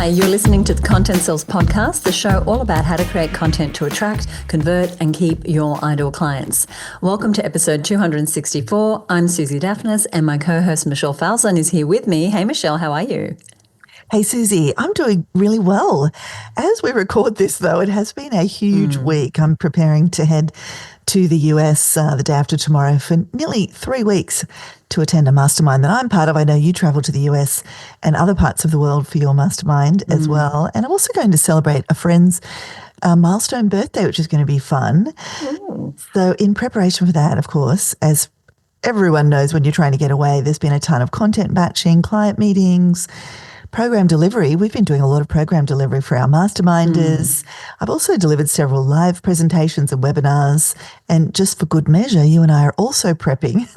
Hi, you're listening to the Content Sells podcast, the show all about how to create content to attract, convert, and keep your ideal clients. Welcome to episode 264. I'm Suzi Dafnis, and my co-host Michelle Falzon is here with me. Hey, Michelle, how are you? Hey, Suzi, I'm doing really well. As we record this, though, it has been a huge week. I'm preparing to head to the US the day after tomorrow for nearly 3 weeks to attend a mastermind that I'm part of. I know you travel to the US and other parts of the world for your mastermind as well. And I'm also going to celebrate a friend's milestone birthday, which is going to be fun. So in preparation for that, of course, as everyone knows, when you're trying to get away, there's been a ton of content batching, client meetings, program delivery. We've been doing a lot of program delivery for our masterminders. I've also delivered several live presentations and webinars. And just for good measure, you and I are also prepping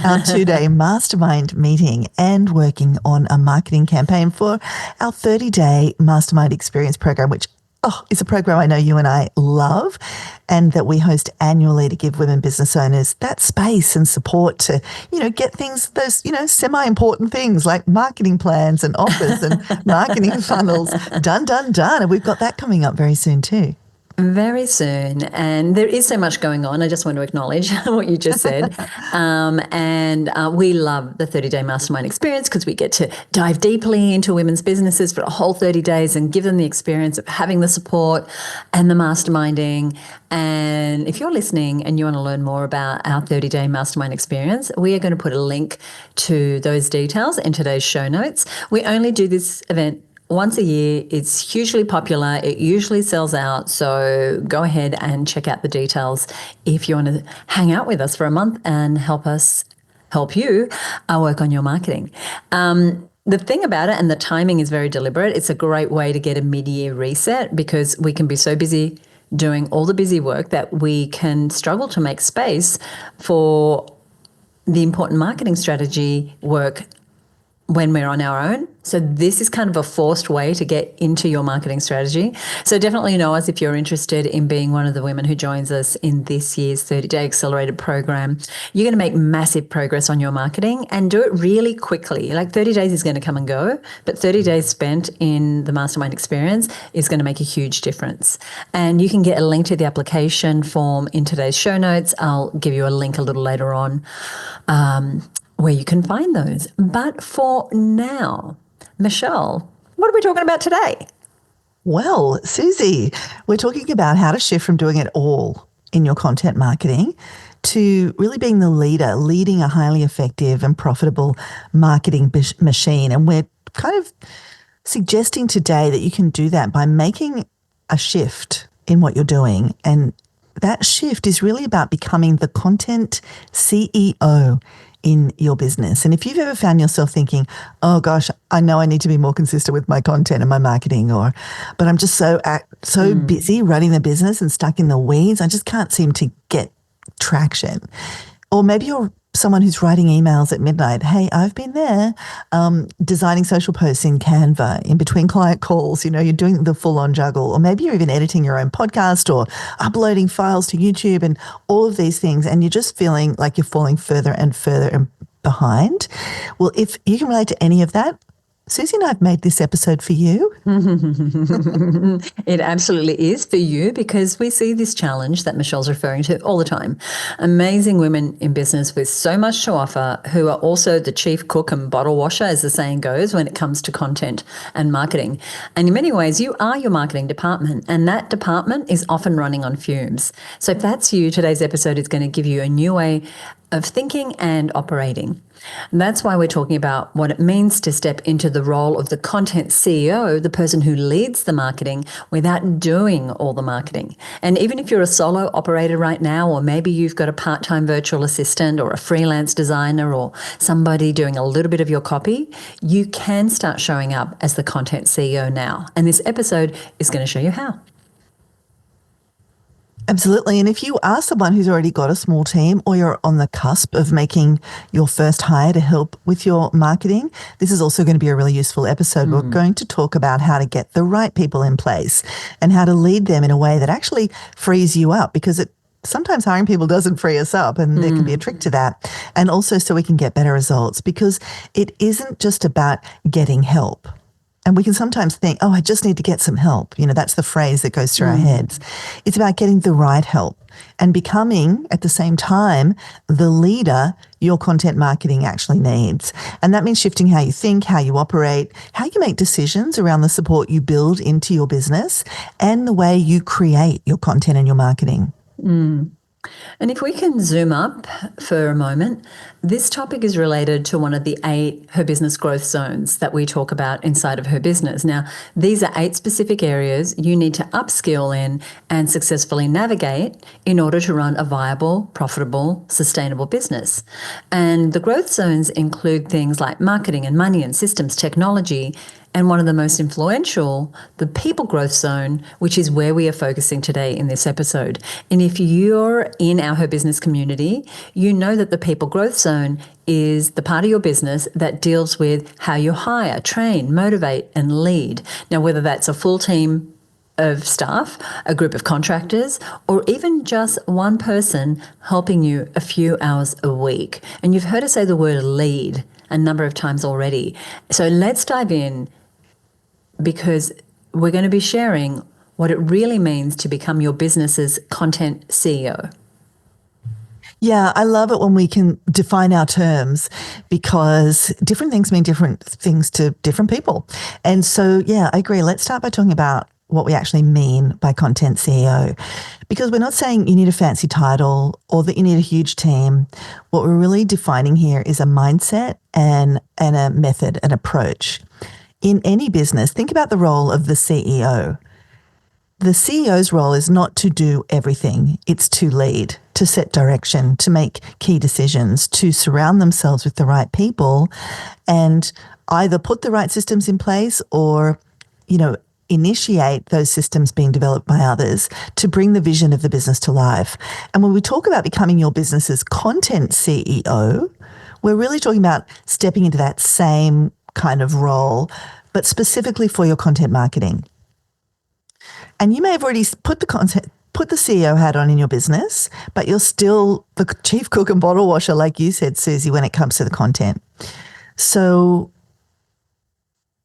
our 2-day mastermind meeting and working on a marketing campaign for our 30-day mastermind experience program, which it's a program I know you and I love and that we host annually to give women business owners that space and support to, get things, those, semi-important things like marketing plans and offers and marketing funnels done. And we've got that coming up very soon too. Very soon. And there is so much going on. I just want to acknowledge what you just said. We love the 30-day mastermind experience because we get to dive deeply into women's businesses for a whole 30 days and give them the experience of having the support and the masterminding. And if you're listening and you want to learn more about our 30-day mastermind experience, we are going to put a link to those details in today's show notes. We only do this event once a year. It's hugely popular. It usually sells out. So go ahead and check out the details if you want to hang out with us for a month and help you work on your marketing. The thing about it, and the timing is very deliberate, it's a great way to get a mid-year reset because we can be so busy doing all the busy work that we can struggle to make space for the important marketing strategy work when we're on our own. So this is kind of a forced way to get into your marketing strategy. So definitely know us if you're interested in being one of the women who joins us in this year's 30-day accelerated program. You're going to make massive progress on your marketing and do it really quickly. Like 30 days is going to come and go, but 30 days spent in the mastermind experience is going to make a huge difference. And you can get a link to the application form in today's show notes. I'll give you a link a little later on where you can find those. But for now, Michelle, what are we talking about today? Well, Suzi, we're talking about how to shift from doing it all in your content marketing to really being the leader, leading a highly effective and profitable marketing machine. And we're kind of suggesting today that you can do that by making a shift in what you're doing. And that shift is really about becoming the content CEO in your business. And if you've ever found yourself thinking, oh gosh, I know I need to be more consistent with my content and my marketing, but I'm just so busy running the business and stuck in the weeds, I just can't seem to get traction. Or maybe you're someone who's writing emails at midnight. Hey, I've been there, designing social posts in Canva in between client calls. You're doing the full-on juggle. Or maybe you're even editing your own podcast or uploading files to YouTube and all of these things, and you're just feeling like you're falling further and further and behind. Well, if you can relate to any of that, Suzi and I have made this episode for you. It absolutely is for you because we see this challenge that Michelle's referring to all the time. Amazing women in business with so much to offer who are also the chief cook and bottle washer, as the saying goes, when it comes to content and marketing. And in many ways, you are your marketing department, and that department is often running on fumes. So if that's you, today's episode is going to give you a new way of thinking and operating. And that's why we're talking about what it means to step into the role of the content CEO, the person who leads the marketing without doing all the marketing. And even if you're a solo operator right now, or maybe you've got a part-time virtual assistant or a freelance designer or somebody doing a little bit of your copy, you can start showing up as the content CEO now. And this episode is going to show you how. Absolutely. And if you are someone who's already got a small team or you're on the cusp of making your first hire to help with your marketing, this is also going to be a really useful episode. We're going to talk about how to get the right people in place and how to lead them in a way that actually frees you up, because sometimes hiring people doesn't free us up, and there can be a trick to that. And also so we can get better results, because it isn't just about getting help. And we can sometimes think, oh, I just need to get some help. That's the phrase that goes through our heads. It's about getting the right help and becoming, at the same time, the leader your content marketing actually needs. And that means shifting how you think, how you operate, how you make decisions around the support you build into your business, and the way you create your content and your marketing. And if we can zoom up for a moment, this topic is related to one of the 8 Her Business growth zones that we talk about inside of Her Business. Now, these are 8 specific areas you need to upskill in and successfully navigate in order to run a viable, profitable, sustainable business. And the growth zones include things like marketing and money and systems, technology, and one of the most influential, the people growth zone, which is where we are focusing today in this episode. And if you're in our Her Business community, you know that the people growth zone is the part of your business that deals with how you hire, train, motivate, and lead. Now, whether that's a full team of staff, a group of contractors, or even just one person helping you a few hours a week. And you've heard us say the word lead a number of times already. So let's dive in, because we're going to be sharing what it really means to become your business's content CEO. Yeah, I love it when we can define our terms, because different things mean different things to different people. And so, yeah, I agree. Let's start by talking about what we actually mean by content CEO, because we're not saying you need a fancy title or that you need a huge team. What we're really defining here is a mindset and a method, an approach. In any business, think about the role of the CEO. The CEO's role is not to do everything. It's to lead, to set direction, to make key decisions, to surround themselves with the right people and either put the right systems in place or, initiate those systems being developed by others to bring the vision of the business to life. And when we talk about becoming your business's content CEO, we're really talking about stepping into that same kind of role, but specifically for your content marketing. And you may have already put the CEO hat on in your business, but you're still the chief cook and bottle washer, like you said, Suzi, when it comes to the content. So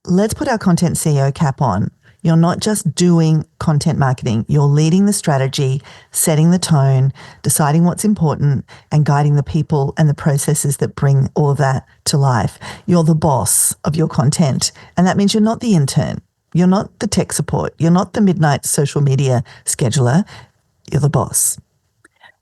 let's put our content CEO cap on. You're not just doing content marketing. You're leading the strategy, setting the tone, deciding what's important, and guiding the people and the processes that bring all of that to life. You're the boss of your content. And that means you're not the intern. You're not the tech support. You're not the midnight social media scheduler. You're the boss.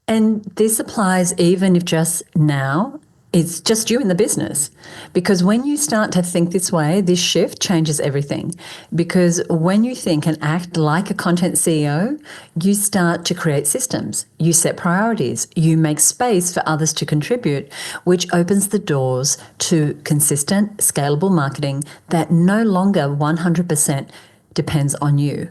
And this applies even if just now it's just you in the business. Because when you start to think this way, this shift changes everything. Because when you think and act like a content CEO, you start to create systems. You set priorities. You make space for others to contribute, which opens the doors to consistent, scalable marketing that no longer 100% depends on you.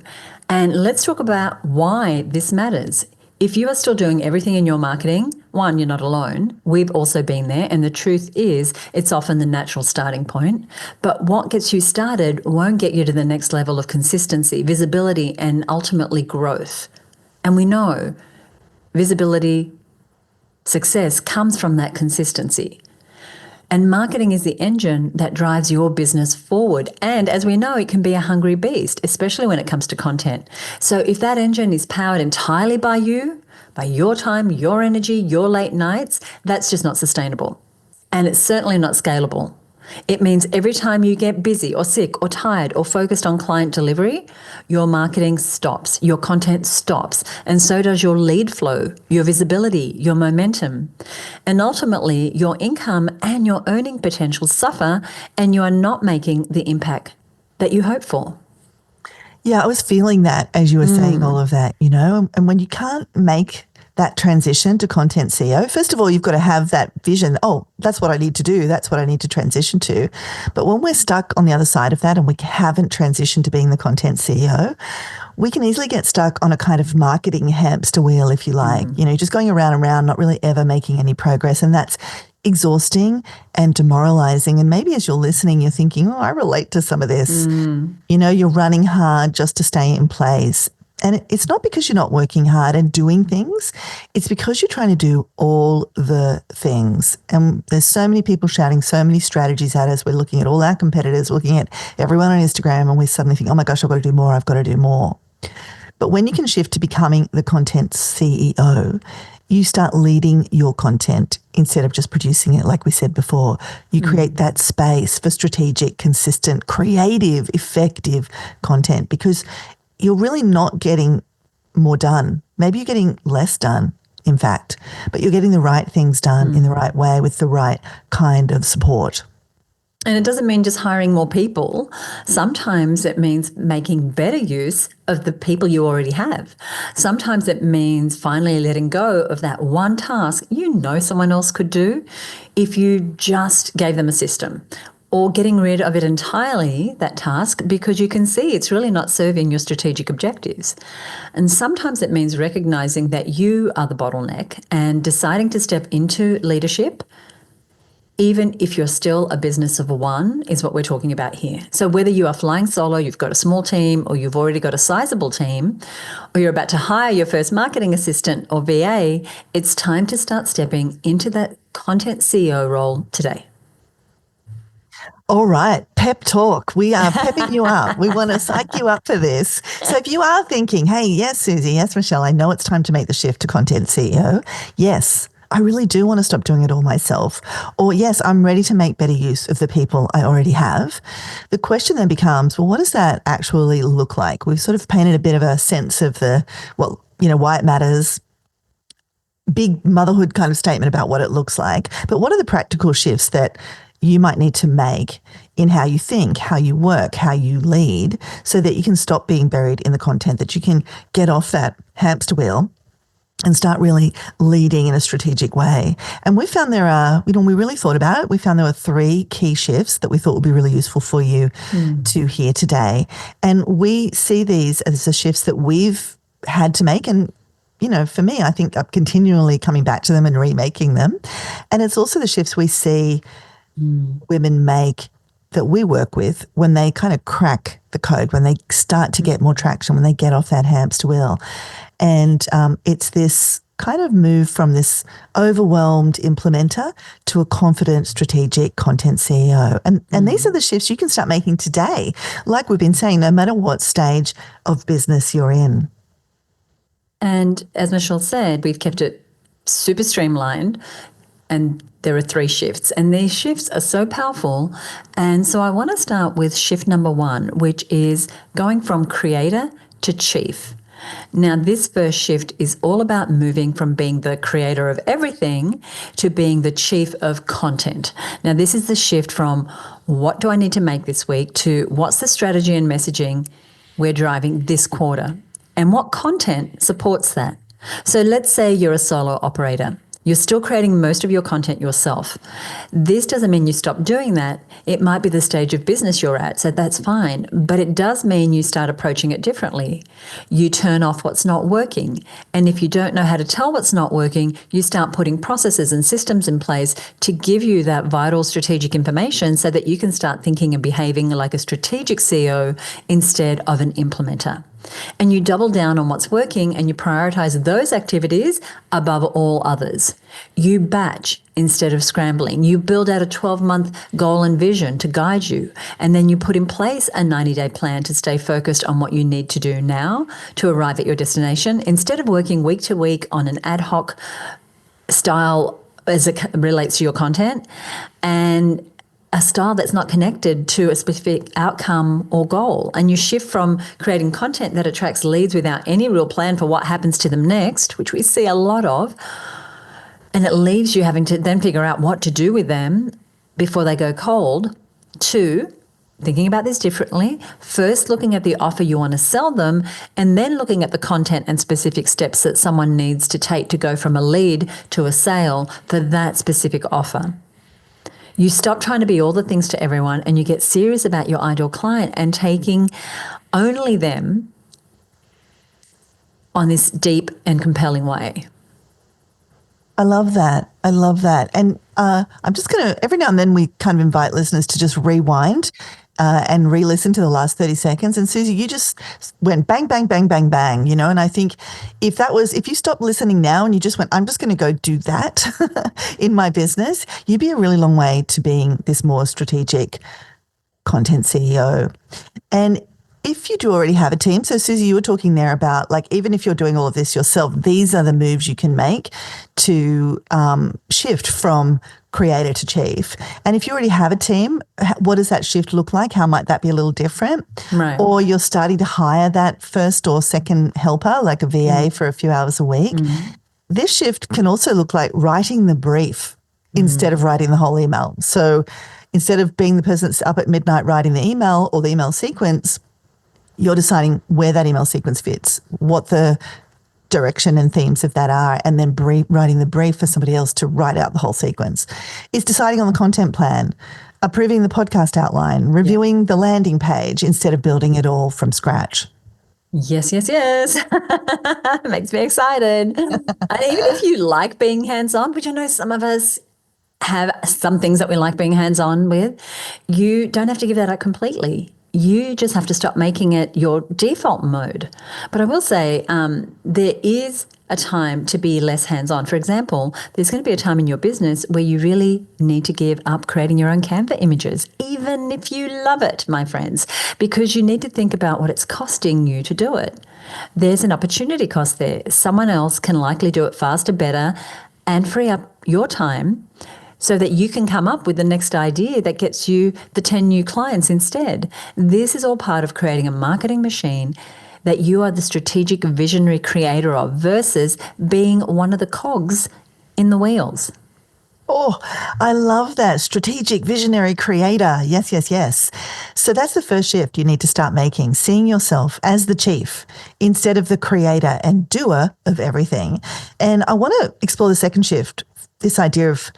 And let's talk about why this matters. If you are still doing everything in your marketing, one, you're not alone. We've also been there. And the truth is, it's often the natural starting point. But what gets you started won't get you to the next level of consistency, visibility, and ultimately growth. And we know visibility, success comes from that consistency. And marketing is the engine that drives your business forward. And as we know, it can be a hungry beast, especially when it comes to content. So if that engine is powered entirely by you, by your time, your energy, your late nights, that's just not sustainable. And it's certainly not scalable. It means every time you get busy or sick or tired or focused on client delivery, your marketing stops, your content stops, and so does your lead flow, your visibility, your momentum. And ultimately, your income and your earning potential suffer, and you are not making the impact that you hope for. Yeah, I was feeling that as you were saying all of that, and when you can't make that transition to content CEO, first of all, you've got to have that vision. Oh, that's what I need to do. That's what I need to transition to. But when we're stuck on the other side of that and we haven't transitioned to being the content CEO, we can easily get stuck on a kind of marketing hamster wheel, if you like, just going around and around, not really ever making any progress. And that's exhausting and demoralizing. And maybe as you're listening, you're thinking, oh, I relate to some of this. You're running hard just to stay in place. And it's not because you're not working hard and doing things. It's because you're trying to do all the things. And there's so many people shouting so many strategies at us. We're looking at all our competitors, looking at everyone on Instagram, and we suddenly think, oh my gosh, I've got to do more. I've got to do more. But when you can shift to becoming the content CEO, you start leading your content instead of just producing it, like we said before. You create that space for strategic, consistent, creative, effective content, because you're really not getting more done. Maybe you're getting less done, in fact, but you're getting the right things done in the right way with the right kind of support. And it doesn't mean just hiring more people. Sometimes it means making better use of the people you already have. Sometimes it means finally letting go of that one task you know someone else could do if you just gave them a system, or getting rid of it entirely, that task, because you can see it's really not serving your strategic objectives. And sometimes it means recognizing that you are the bottleneck and deciding to step into leadership, even if you're still a business of one, is what we're talking about here. So whether you are flying solo, you've got a small team, or you've already got a sizable team, or you're about to hire your first marketing assistant or VA, it's time to start stepping into that content CEO role today. All right, pep talk. We are pepping you up. We want to psych you up for this. So if you are thinking, hey, yes, Suzi, yes, Michelle, I know it's time to make the shift to content CEO. Yes, I really do want to stop doing it all myself. Or yes, I'm ready to make better use of the people I already have. The question then becomes, well, what does that actually look like? We've sort of painted a bit of a sense of why it matters, big motherhood kind of statement about what it looks like. But what are the practical shifts that you might need to make in how you think, how you work, how you lead, so that you can stop being buried in the content, that you can get off that hamster wheel and start really leading in a strategic way. And we found we really thought about it. We found there were 3 key shifts that we thought would be really useful for you to hear today. And we see these as the shifts that we've had to make. And for me, I think I'm continually coming back to them and remaking them. And it's also the shifts we see women make that we work with when they kind of crack the code, when they start to get more traction, when they get off that hamster wheel. And it's this kind of move from this overwhelmed implementer to a confident, strategic content CEO. And these are the shifts you can start making today, like we've been saying, no matter what stage of business you're in. And as Michelle said, we've kept it super streamlined, and there are 3 shifts, and these shifts are so powerful. And so I want to start with shift number 1, which is going from creator to chief. Now, this first shift is all about moving from being the creator of everything to being the chief of content. Now, this is the shift from what do I need to make this week to what's the strategy and messaging we're driving this quarter, and what content supports that. So let's say you're a solo operator. You're still creating most of your content yourself. This doesn't mean you stop doing that. It might be the stage of business you're at, so that's fine. But it does mean you start approaching it differently. You turn off what's not working. And if you don't know how to tell what's not working, you start putting processes and systems in place to give you that vital strategic information so that you can start thinking and behaving like a strategic CEO instead of an implementer. And you double down on what's working and you prioritize those activities above all others. You batch instead of scrambling. You build out a 12-month goal and vision to guide you. And then you put in place a 90-day plan to stay focused on what you need to do now to arrive at your destination, instead of working week to week on an ad hoc style as it relates to your content, and a style that's not connected to a specific outcome or goal. And you shift from creating content that attracts leads without any real plan for what happens to them next, which we see a lot of, and it leaves you having to then figure out what to do with them before they go cold, to thinking about this differently, first looking at the offer you want to sell them, and then looking at the content and specific steps that someone needs to take to go from a lead to a sale for that specific offer. You stop trying to be all the things to everyone, and you get serious about your ideal client and taking only them on this deep and compelling way. I love that. I love that. And I'm just going to, every now and then we kind of invite listeners to just rewind and re-listen to the last 30 seconds. And Suzi, you just went bang, bang, bang, bang, bang, and I think if you stopped listening now and you just went, I'm just going to go do that in my business, you'd be a really long way to being this more strategic content CEO. And if you do already have a team, so Suzi, you were talking there about like, even if you're doing all of this yourself, these are the moves you can make to shift from creator to chief. And if you already have a team, what does that shift look like? How might that be a little different? Right. Or you're starting to hire that first or second helper, like a VA for a few hours a week. This shift can also look like writing the brief instead of writing the whole email. So instead of being the person that's up at midnight writing the email or the email sequence, you're deciding where that email sequence fits, what the direction and themes of that are, and then writing the brief for somebody else to write out the whole sequence. It's deciding on the content plan, approving the podcast outline, reviewing the landing page instead of building it all from scratch. Yes. Makes me excited. And even if you like being hands-on, which I know some of us have some things that we like being hands-on with, you don't have to give that up completely. You just have to stop making it your default mode. But I will say there is a time to be less hands-on. For example, there's going to be a time in your business where you really need to give up creating your own Canva images, even if you love it, my friends, because you need to think about what it's costing you to do it. There's an opportunity cost there. Someone else can likely do it faster, better, and free up your time so that you can come up with the next idea that gets you the 10 new clients instead. This is all part of creating a marketing machine that you are the strategic visionary creator of versus being one of the cogs in the wheels. Oh, I love that. Strategic visionary creator. Yes. So that's the first shift you need to start making, seeing yourself as the chief instead of the creator and doer of everything. And I want to explore the second shift, this idea of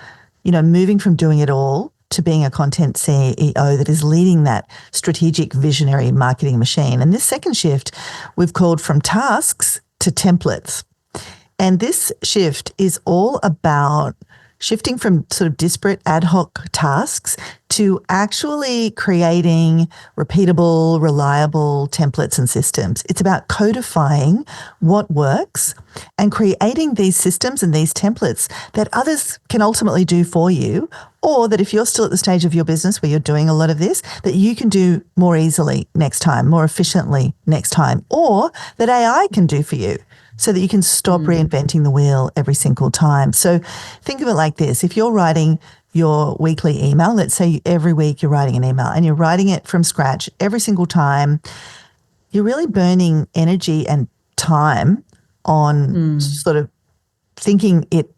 moving from doing it all to being a content CEO that is leading that strategic visionary marketing machine. And this second shift we've called from tasks to templates. And this shift is all about shifting from sort of disparate ad hoc tasks to actually creating repeatable, reliable templates and systems. It's about codifying what works and creating these systems and these templates that others can ultimately do for you, or that if you're still at the stage of your business where you're doing a lot of this, that you can do more easily next time, more efficiently next time, or that AI can do for you, so that you can stop reinventing the wheel every single time. So think of it like this. If you're writing your weekly email, let's say every week you're writing an email and you're writing it from scratch every single time, you're really burning energy and time on sort of thinking it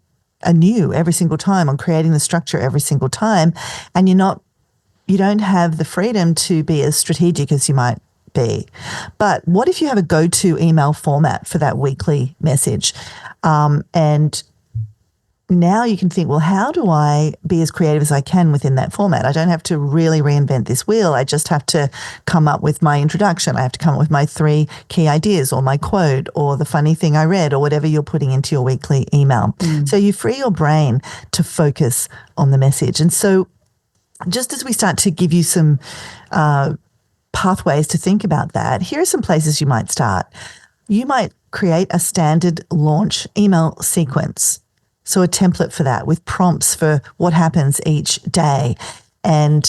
anew every single time, on creating the structure every single time. And you don't have the freedom to be as strategic as you might be. But what if you have a go-to email format for that weekly message? And now you can think, well, how do I be as creative as I can within that format? I don't have to really reinvent this wheel. I just have to come up with my introduction. I have to come up with my 3 key ideas or my quote or the funny thing I read or whatever you're putting into your weekly email. So you free your brain to focus on the message. And so just as we start to give you some pathways to think about that, here are some places you might start. You might create a standard launch email sequence. So a template for that with prompts for what happens each day. And,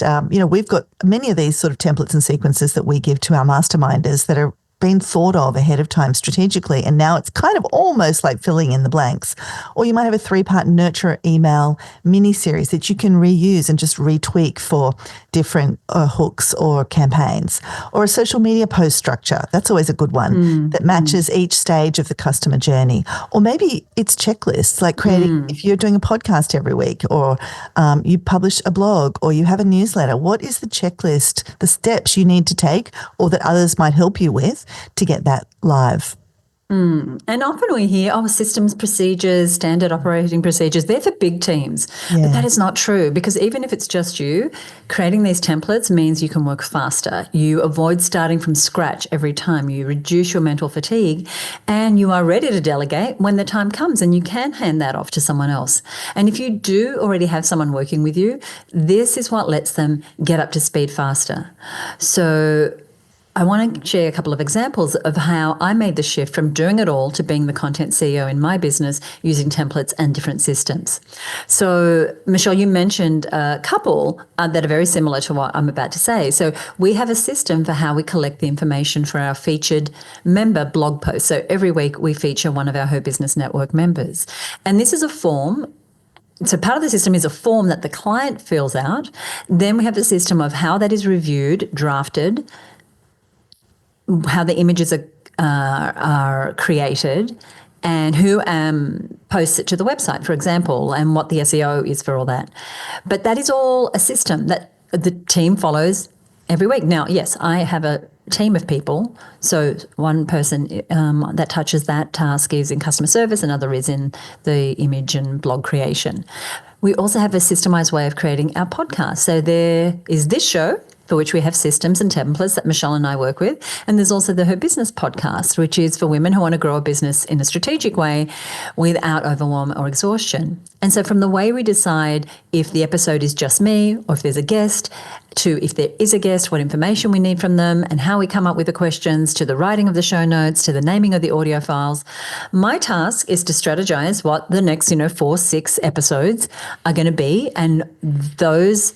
we've got many of these sort of templates and sequences that we give to our masterminders that are been thought of ahead of time strategically, and now it's kind of almost like filling in the blanks. Or you might have a 3-part nurture email mini series that you can reuse and just retweak for different hooks or campaigns. Or a social media post structure. That's always a good one that matches each stage of the customer journey. Or maybe it's checklists, like creating, if you're doing a podcast every week, or you publish a blog, or you have a newsletter, what is the checklist, the steps you need to take or that others might help you with to get that live? And often we hear, systems, procedures, standard operating procedures, they're for big teams. Yeah. But that is not true, because even if it's just you, creating these templates means you can work faster. You avoid starting from scratch every time. You reduce your mental fatigue, and you are ready to delegate when the time comes, and you can hand that off to someone else. And if you do already have someone working with you, this is what lets them get up to speed faster. So I want to share a couple of examples of how I made the shift from doing it all to being the content CEO in my business using templates and different systems. So, Michelle, you mentioned a couple that are very similar to what I'm about to say. So we have a system for how we collect the information for our featured member blog posts. So every week we feature one of our Her Business Network members. And this is a form. So part of the system is a form that the client fills out. Then we have the system of how that is reviewed, drafted, how the images are created, and who posts it to the website, for example, and what the SEO is for all that. But that is all a system that the team follows every week. Now, yes, I have a team of people. So one person that touches that task is in customer service, another is in the image and blog creation. We also have a systemized way of creating our podcast. So there is this show, for which we have systems and templates that Michelle and I work with. And there's also the Her Business podcast, which is for women who want to grow a business in a strategic way without overwhelm or exhaustion. And so from the way we decide if the episode is just me or if there's a guest, to if there is a guest, what information we need from them and how we come up with the questions, to the writing of the show notes, to the naming of the audio files, my task is to strategize what the next, 4-6 episodes are going to be. And those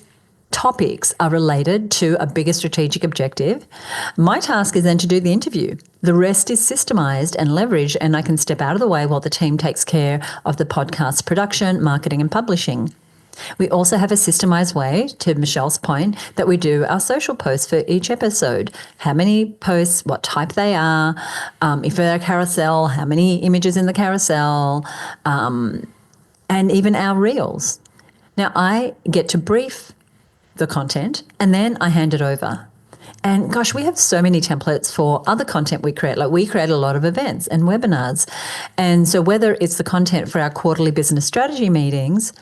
topics are related to a bigger strategic objective. My task is then to do the interview. The rest is systemized and leveraged, and I can step out of the way while the team takes care of the podcast production, marketing, and publishing. We also have a systemized way, to Michelle's point, that we do our social posts for each episode. How many posts, what type they are, if they're a carousel, how many images in the carousel, and even our reels. Now, I get to brief the content, and then I hand it over. And gosh, we have so many templates for other content we create. Like we create a lot of events and webinars. And so whether it's the content for our quarterly business strategy meetings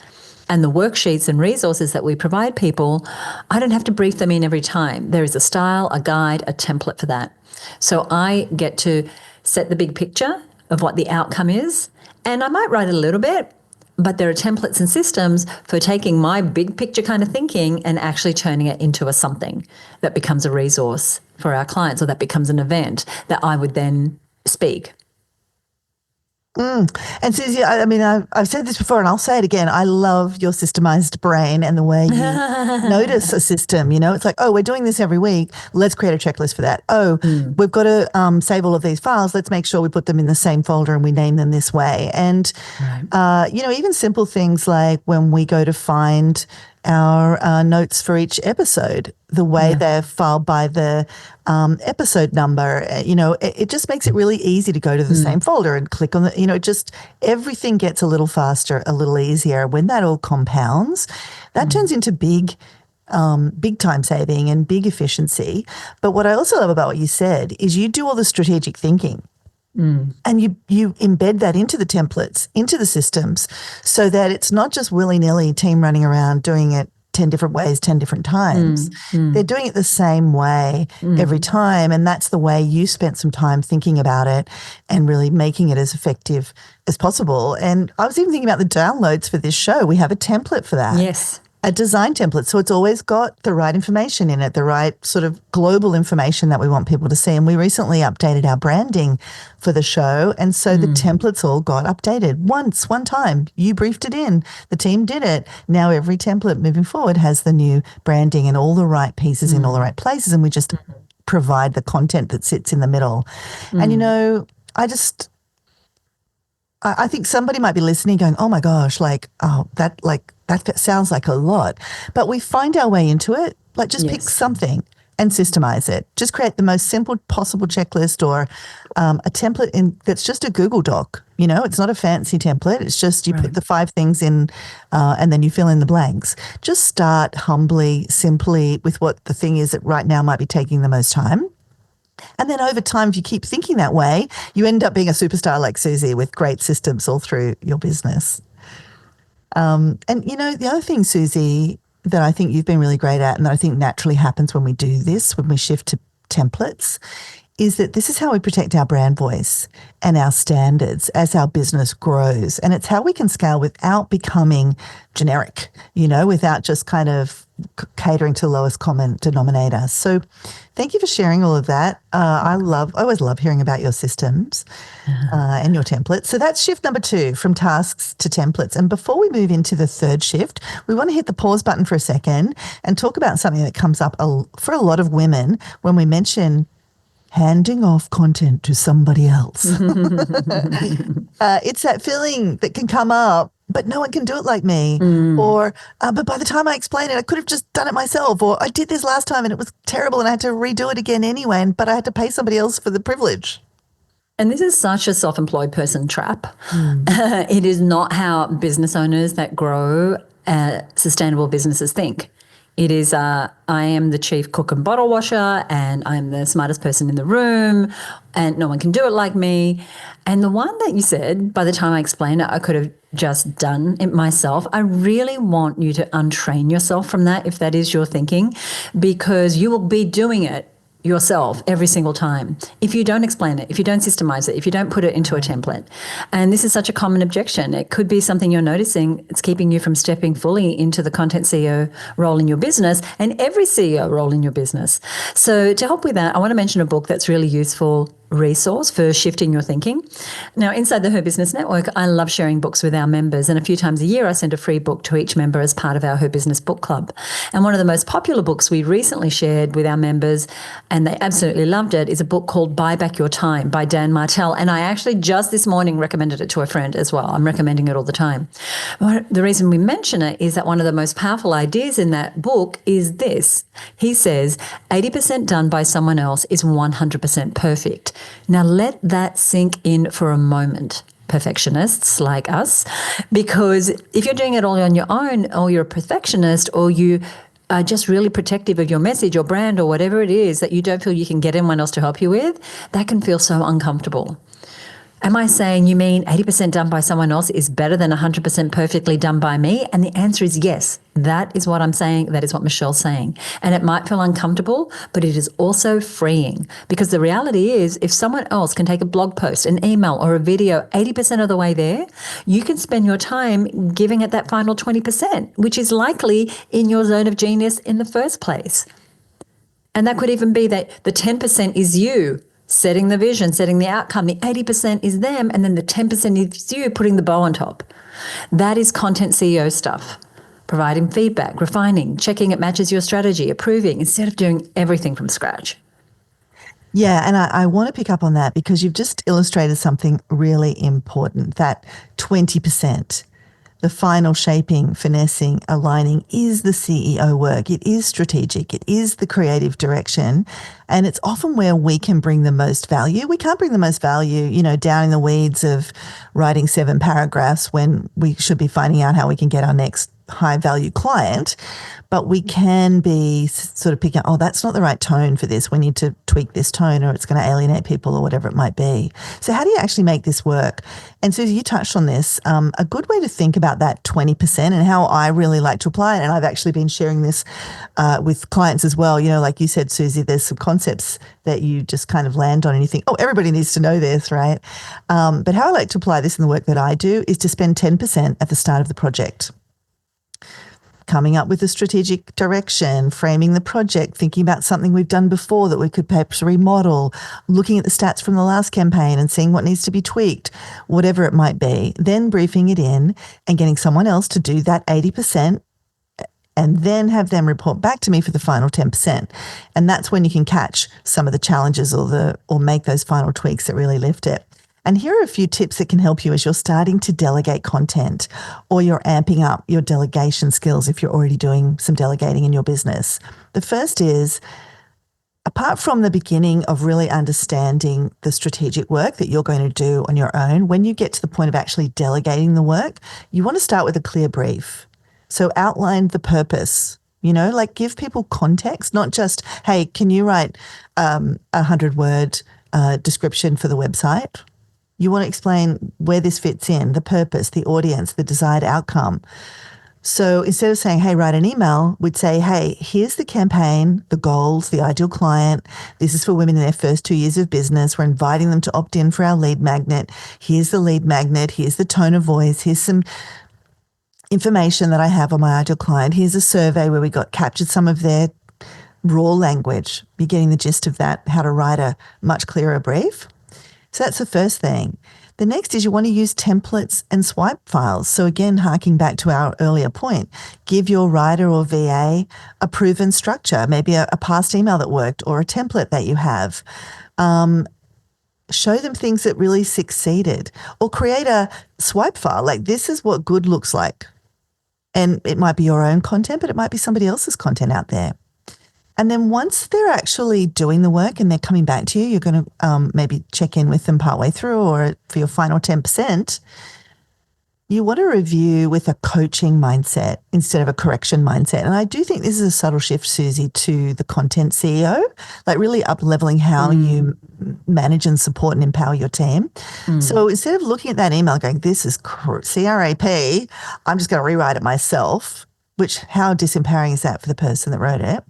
and the worksheets and resources that we provide people, I don't have to brief them in every time. There is a style, a guide, a template for that. So I get to set the big picture of what the outcome is. And I might write a little bit, but there are templates and systems for taking my big picture kind of thinking and actually turning it into a something that becomes a resource for our clients, or that becomes an event that I would then speak. And Suzi, I've said this before and I'll say it again. I love your systemized brain and the way you notice a system. It's like, we're doing this every week. Let's create a checklist for that. We've got to save all of these files. Let's make sure we put them in the same folder and we name them this way. And, even simple things like when we go to find our notes for each episode, the way they're filed by the episode number, it just makes it really easy to go to the same folder and click on the, just everything gets a little faster, a little easier. When that all compounds, that turns into big time saving and big efficiency. But what I also love about what you said is you do all the strategic thinking. And you embed that into the templates, into the systems, so that it's not just willy-nilly team running around doing it 10 different ways, 10 different times. They're doing it the same way every time, and that's the way you spent some time thinking about it and really making it as effective as possible. And I was even thinking about the downloads for this show. We have a template for that. Yes. A design template. So it's always got the right information in it, the right sort of global information that we want people to see. And we recently updated our branding for the show. And so the templates all got updated one time. You briefed it in. The team did it. Now every template moving forward has the new branding and all the right pieces in all the right places. And we just provide the content that sits in the middle. And, I think somebody might be listening going, oh my gosh, that sounds like a lot. But we find our way into it. Like just pick something and systemize it. Just create the most simple possible checklist or a template that's just a Google Doc. It's not a fancy template. It's just you put the 5 things in and then you fill in the blanks. Just start humbly, simply with what the thing is that right now might be taking the most time. And then over time, if you keep thinking that way, you end up being a superstar like Suzi with great systems all through your business. And, you know, the other thing, Suzi, that I think you've been really great at and that I think naturally happens when we do this, when we shift to templates, is that this is how we protect our brand voice and our standards as our business grows. And it's how we can scale without becoming generic, you know, without just kind of catering to the lowest common denominator. So thank you for sharing all of that. I always love hearing about your systems and your templates. So that's shift number 2, from tasks to templates. And before we move into the third shift, we want to hit the pause button for a second and talk about something that comes up for a lot of women when we mention handing off content to somebody else. It's that feeling that can come up, but no one can do it like me. Or, but by the time I explain it, I could have just done it myself. Or I did this last time and it was terrible and I had to redo it again anyway, but I had to pay somebody else for the privilege. And this is such a self-employed person trap. It is not how business owners that grow sustainable businesses think. It is, I am the chief cook and bottle washer and I'm the smartest person in the room and no one can do it like me. And the one that you said, by the time I explained it, I could have just done it myself. I really want you to untrain yourself from that if that is your thinking, because you will be doing it yourself every single time if you don't explain it, if you don't systemize it, if you don't put it into a template. And this is such a common objection. It could be something you're noticing. It's keeping you from stepping fully into the content CEO role in your business and every CEO role in your business. So to help with that, I want to mention a book that's really useful resource for shifting your thinking. Now, inside the Her Business Network, I love sharing books with our members, and a few times a year I send a free book to each member as part of our Her Business Book Club. And one of the most popular books we recently shared with our members, and they absolutely loved it, is a book called Buy Back Your Time by Dan Martell. And I actually just this morning recommended it to a friend as well. I'm recommending it all the time. The reason we mention it is that one of the most powerful ideas in that book is this. He says 80% done by someone else is 100% perfect. Now let that sink in for a moment, perfectionists like us, because if you're doing it all on your own, or you're a perfectionist, or you are just really protective of your message or brand or whatever it is that you don't feel you can get anyone else to help you with, that can feel so uncomfortable. Am I saying you mean 80% done by someone else is better than 100% perfectly done by me? And the answer is yes. That is what I'm saying. That is what Michelle's saying. And it might feel uncomfortable, but it is also freeing, because the reality is if someone else can take a blog post, an email or a video 80% of the way there, you can spend your time giving it that final 20%, which is likely in your zone of genius in the first place. And that could even be that the 10% is you setting the vision, setting the outcome. The 80% is them, and then the 10% is you putting the bow on top. That is content CEO stuff. Providing feedback, refining, checking it matches your strategy, approving, instead of doing everything from scratch. Yeah, and I want to pick up on that because you've just illustrated something really important, that 20%. The final shaping, finessing, aligning is the CEO work. It is strategic. It is the creative direction. And it's often where we can bring the most value. We can't bring the most value, you know, down in the weeds of writing 7 paragraphs when we should be finding out how we can get our next high value client. But we can be sort of picking, oh, that's not the right tone for this. We need to tweak this tone or it's going to alienate people or whatever it might be. So how do you actually make this work? And Suzi, you touched on this. A good way to think about that 20% and how I really like to apply it, and I've actually been sharing this with clients as well. You know, like you said, Suzi, there's some concepts that you just kind of land on and you think, oh, everybody needs to know this, right? But how I like to apply this in the work that I do is to spend 10% at the start of the project. Coming up with a strategic direction, framing the project, thinking about something we've done before that we could perhaps remodel, looking at the stats from the last campaign and seeing what needs to be tweaked, whatever it might be, then briefing it in and getting someone else to do that 80% and then have them report back to me for the final 10%. And that's when you can catch some of the challenges or make those final tweaks that really lift it. And here are a few tips that can help you as you're starting to delegate content or you're amping up your delegation skills if you're already doing some delegating in your business. The first is, apart from the beginning of really understanding the strategic work that you're going to do on your own, when you get to the point of actually delegating the work, you want to start with a clear brief. So outline the purpose. like give people context, not just, hey, can you write 100-word description for the website? You want to explain where this fits in, the purpose, the audience, the desired outcome. So instead of saying, hey, write an email, we'd say, hey, here's the campaign, the goals, the ideal client. This is for women in their first 2 years of business. We're inviting them to opt in for our lead magnet. Here's the lead magnet. Here's the tone of voice. Here's some information that I have on my ideal client. Here's a survey where we captured some of their raw language. You're getting the gist of that, how to write a much clearer brief. So that's the first thing. The next is you want to use templates and swipe files. So again, harking back to our earlier point, give your writer or VA a proven structure, maybe a past email that worked or a template that you have. Show them things that really succeeded, or create a swipe file. Like, this is what good looks like. And it might be your own content, but it might be somebody else's content out there. And then once they're actually doing the work and they're coming back to you, you're going to maybe check in with them partway through or for your final 10%. You want to review with a coaching mindset instead of a correction mindset. And I do think this is a subtle shift, Suzi, to the content CEO, like really up-leveling how you manage and support and empower your team. So instead of looking at that email going, this is CRAP, I'm just going to rewrite it myself, which how disempowering is that for the person that wrote it?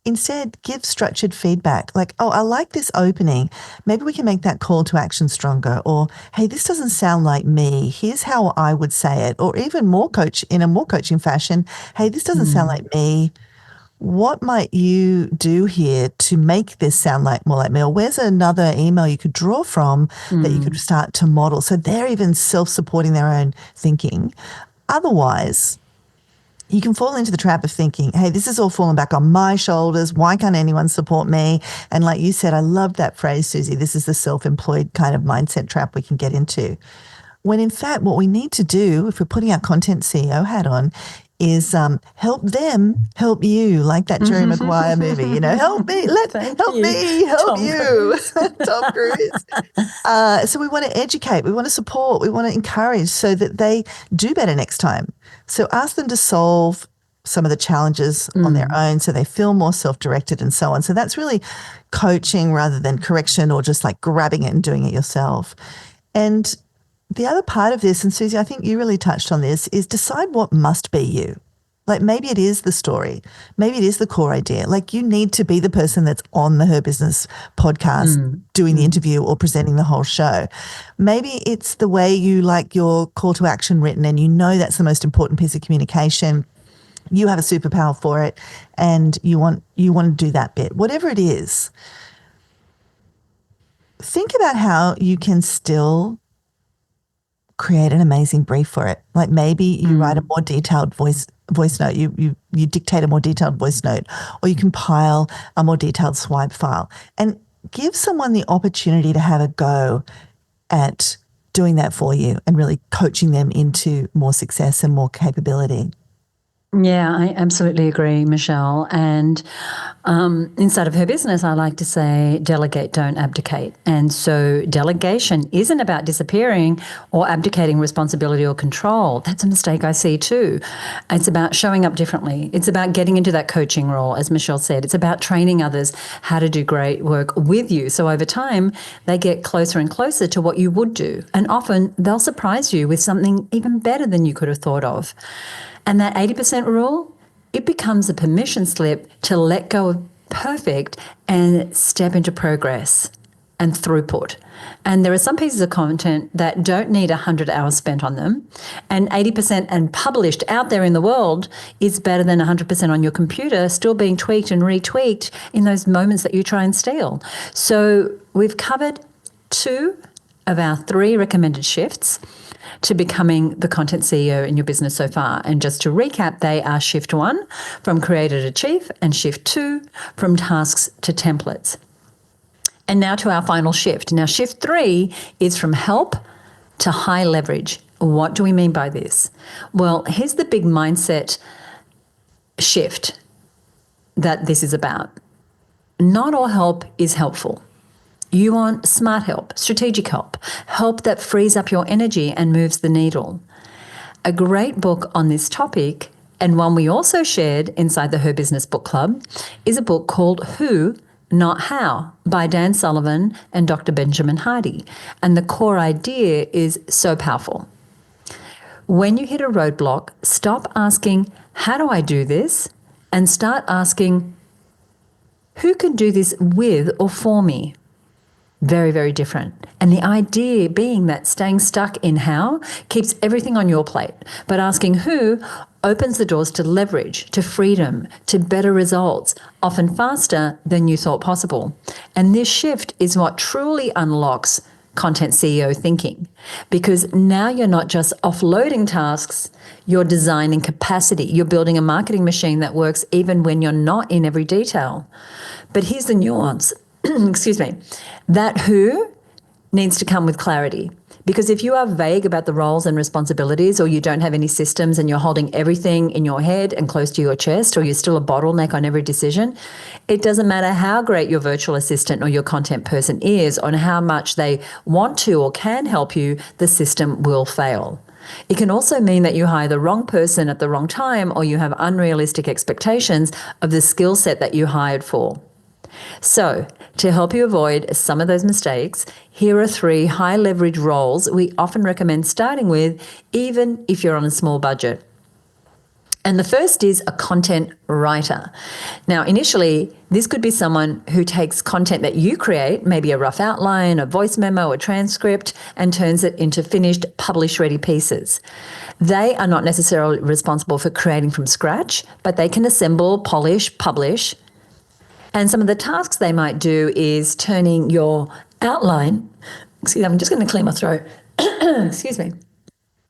Instead, give structured feedback like, oh, I like this opening. Maybe we can make that call to action stronger. Or, hey, this doesn't sound like me. Here's how I would say it. Or even in a more coaching fashion, hey, this doesn't sound like me. What might you do here to make this sound more like me? Or where's another email you could draw from that you could start to model? So they're even self-supporting their own thinking. Otherwise, you can fall into the trap of thinking, hey, this is all falling back on my shoulders. Why can't anyone support me? And like you said, I love that phrase, Suzi. This is the self-employed kind of mindset trap we can get into. When in fact, what we need to do, if we're putting our content CEO hat on, is help them help you, like that Jerry Maguire movie, help me, help you, Tom Cruise. So we want to educate, we want to support, we want to encourage so that they do better next time. So ask them to solve some of the challenges on their own so they feel more self-directed and so on. So that's really coaching rather than correction or just like grabbing it and doing it yourself. And the other part of this, and Suzi, I think you really touched on this, is decide what must be you. Like maybe it is the story. Maybe it is the core idea. Like you need to be the person that's on the Her Business podcast doing the interview or presenting the whole show. Maybe it's the way you like your call to action written and you know that's the most important piece of communication. You have a superpower for it and you want to do that bit. Whatever it is, think about how you can still create an amazing brief for it. Like maybe you write a more detailed voice note, you dictate a more detailed voice note, or you compile a more detailed swipe file and give someone the opportunity to have a go at doing that for you and really coaching them into more success and more capability. Yeah, I absolutely agree, Michelle. And inside of Her Business, I like to say delegate, don't abdicate. And so delegation isn't about disappearing or abdicating responsibility or control. That's a mistake I see too. It's about showing up differently. It's about getting into that coaching role, as Michelle said. It's about training others how to do great work with you. So over time, they get closer and closer to what you would do. And often they'll surprise you with something even better than you could have thought of. And that 80% rule, it becomes a permission slip to let go of perfect and step into progress and throughput. And there are some pieces of content that don't need 100 hours spent on them. And 80% and published out there in the world is better than 100% on your computer, still being tweaked and retweaked in those moments that you try and steal. So we've covered 2 of our 3 recommended shifts to becoming the content CEO in your business so far. And just to recap, they are shift 1 from creator to chief and shift 2 from tasks to templates. And now to our final shift. Now shift 3 is from help to high leverage. What do we mean by this? Well, here's the big mindset shift that this is about. Not all help is helpful. You want smart help, strategic help, help that frees up your energy and moves the needle. A great book on this topic And one we also shared inside the Her Business Book Club is a book called Who, Not How by Dan Sullivan and Dr. Benjamin Hardy. And the core idea is so powerful. When you hit a roadblock, stop asking, how do I do this? And start asking, who can do this with or for me? Very, very different. And the idea being that staying stuck in how keeps everything on your plate, but asking who opens the doors to leverage, to freedom, to better results, often faster than you thought possible. And this shift is what truly unlocks content CEO thinking, because now you're not just offloading tasks, you're designing capacity. You're building a marketing machine that works even when you're not in every detail. But here's the nuance. Excuse me. That who needs to come with clarity. Because if you are vague about the roles and responsibilities, or you don't have any systems and you're holding everything in your head and close to your chest, or you're still a bottleneck on every decision, it doesn't matter how great your virtual assistant or your content person is on how much they want to or can help you, the system will fail. It can also mean that you hire the wrong person at the wrong time, or you have unrealistic expectations of the skill set that you hired for. So, to help you avoid some of those mistakes, here are 3 high leverage roles we often recommend starting with, even if you're on a small budget. And the first is a content writer. Now, initially, this could be someone who takes content that you create, maybe a rough outline, a voice memo, a transcript, and turns it into finished, publish-ready pieces. They are not necessarily responsible for creating from scratch, but they can assemble, polish, publish. And some of the tasks they might do is turning your outline, I'm just going to clear my throat, excuse me,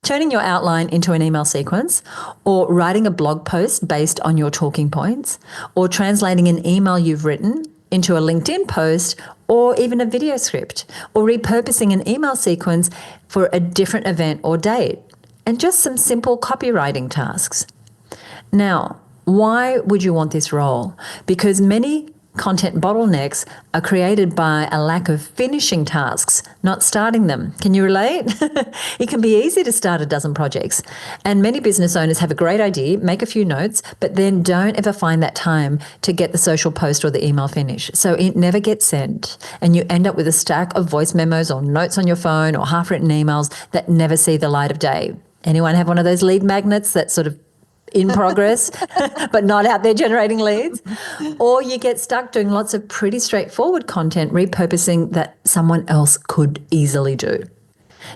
turning your outline into an email sequence, or writing a blog post based on your talking points, or translating an email you've written into a LinkedIn post, or even a video script, or repurposing an email sequence for a different event or date, and just some simple copywriting tasks. Now, why would you want this role? Because many content bottlenecks are created by a lack of finishing tasks, not starting them. Can you relate? It can be easy to start a dozen projects, and many business owners have a great idea, make a few notes, but then don't ever find that time to get the social post or the email finished. So it never gets sent, and you end up with a stack of voice memos or notes on your phone or half-written emails that never see the light of day. Anyone have one of those lead magnets that sort of in progress, but not out there generating leads? Or you get stuck doing lots of pretty straightforward content, repurposing that someone else could easily do.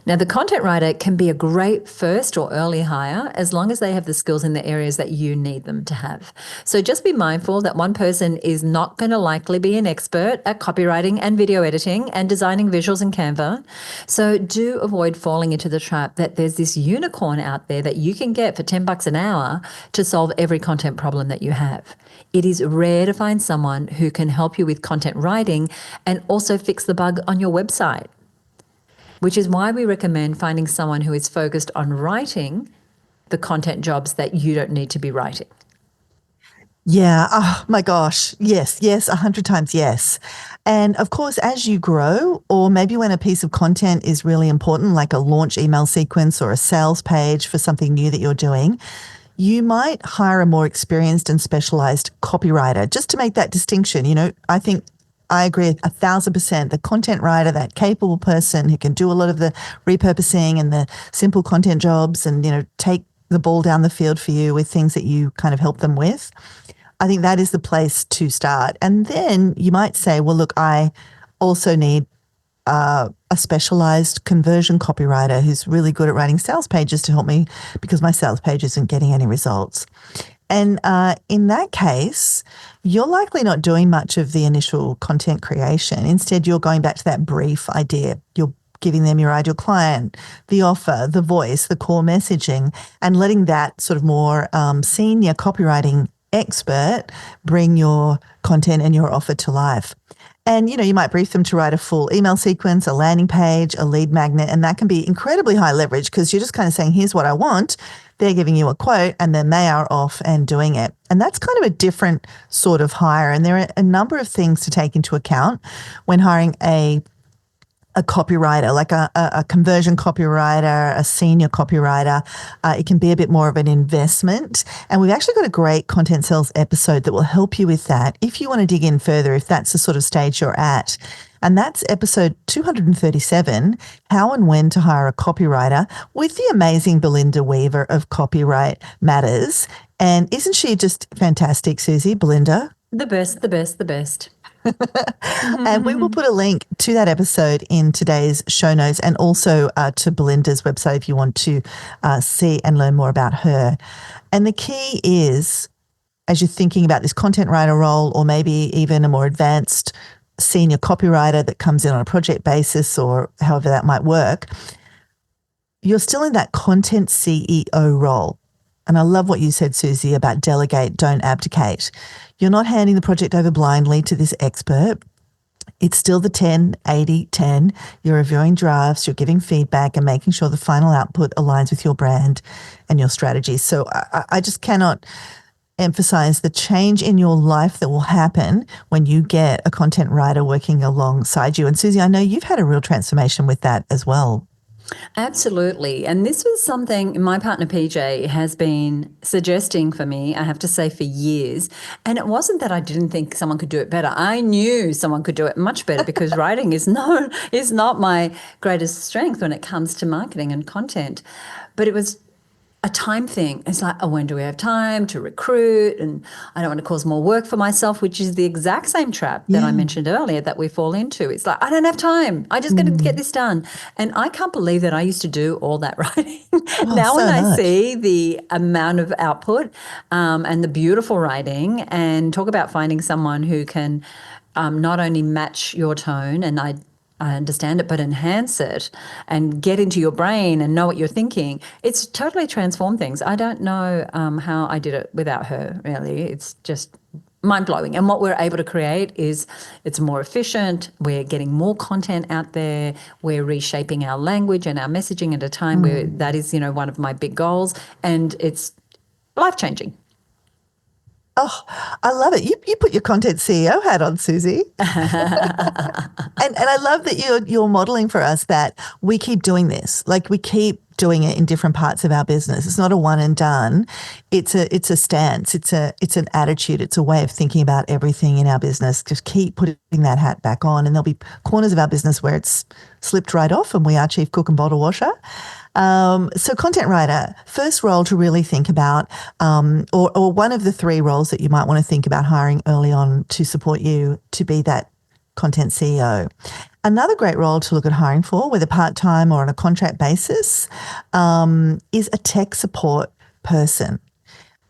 Now, the content writer can be a great first or early hire as long as they have the skills in the areas that you need them to have. So just be mindful that one person is not going to likely be an expert at copywriting and video editing and designing visuals in Canva. So do avoid falling into the trap that there's this unicorn out there that you can get for $10 an hour to solve every content problem that you have. It is rare to find someone who can help you with content writing and also fix the bug on your website, which is why we recommend finding someone who is focused on writing the content jobs that you don't need to be writing. Yeah. Oh, my gosh. Yes. 100 times yes. And of course, as you grow, or maybe when a piece of content is really important, like a launch email sequence or a sales page for something new that you're doing, you might hire a more experienced and specialized copywriter just to make that distinction. I think I agree 1,000%. The content writer, that capable person who can do a lot of the repurposing and the simple content jobs and, take the ball down the field for you with things that you kind of help them with. I think that is the place to start. And then you might say, well, look, I also need a specialized conversion copywriter who's really good at writing sales pages to help me because my sales page isn't getting any results. And in that case, you're likely not doing much of the initial content creation. Instead, you're going back to that brief idea. You're giving them your ideal client, the offer, the voice, the core messaging, and letting that sort of more senior copywriting expert bring your content and your offer to life. And, you might brief them to write a full email sequence, a landing page, a lead magnet, and that can be incredibly high leverage because you're just kind of saying, here's what I want. They're giving you a quote and then they are off and doing it. And that's kind of a different sort of hire. And there are a number of things to take into account when hiring a a copywriter, like a conversion copywriter, a senior copywriter. It can be a bit more of an investment. And we've actually got a great content sales episode that will help you with that if you want to dig in further, if that's the sort of stage you're at. And that's episode 237, How and When to Hire a Copywriter, with the amazing Belinda Weaver of Copyright Matters. And isn't she just fantastic, Suzi, Belinda? The best, the best, the best. And we will put a link to that episode in today's show notes, and also to Belinda's website if you want to see and learn more about her. And the key is, as you're thinking about this content writer role, or maybe even a more advanced senior copywriter that comes in on a project basis, or however that might work, you're still in that content CEO role. And I love what you said, Suzi, about delegate, don't abdicate. You're not handing the project over blindly to this expert. It's still the 10-80-10. You're reviewing drafts, you're giving feedback, and making sure the final output aligns with your brand and your strategy. So I just cannot emphasize the change in your life that will happen when you get a content writer working alongside you. And Suzi, I know you've had a real transformation with that as well. Absolutely. And this was something my partner PJ has been suggesting for me, I have to say, for years. And it wasn't that I didn't think someone could do it better. I knew someone could do it much better, because writing is not my greatest strength when it comes to marketing and content. But it was a time thing. It's like, oh, when do we have time to recruit? And I don't want to cause more work for myself, which is the exact same trap that I mentioned earlier that we fall into. It's like, I don't have time. I just got to get this done. And I can't believe that I used to do all that writing. Now when I see the amount of output and the beautiful writing, and talk about finding someone who can not only match your tone, and I understand it, but enhance it and get into your brain and know what you're thinking. It's totally transformed things. I don't know how I did it without her, really. It's just mind-blowing. And what we're able to create is, it's more efficient. We're getting more content out there. We're reshaping our language and our messaging at a time where that is, one of my big goals. And it's life-changing. Oh, I love it. You put your content CEO hat on, Suzi. and I love that you're modeling for us that we keep doing this. Like, we keep doing it in different parts of our business. It's not a one and done. It's a stance. It's an attitude. It's a way of thinking about everything in our business. Just keep putting that hat back on, and there'll be corners of our business where it's slipped right off, and we are chief cook and bottle washer. So content writer, first role to really think about, or one of the three roles that you might want to think about hiring early on to support you to be that content CEO. Another great role to look at hiring for, whether part-time or on a contract basis, is a tech support person.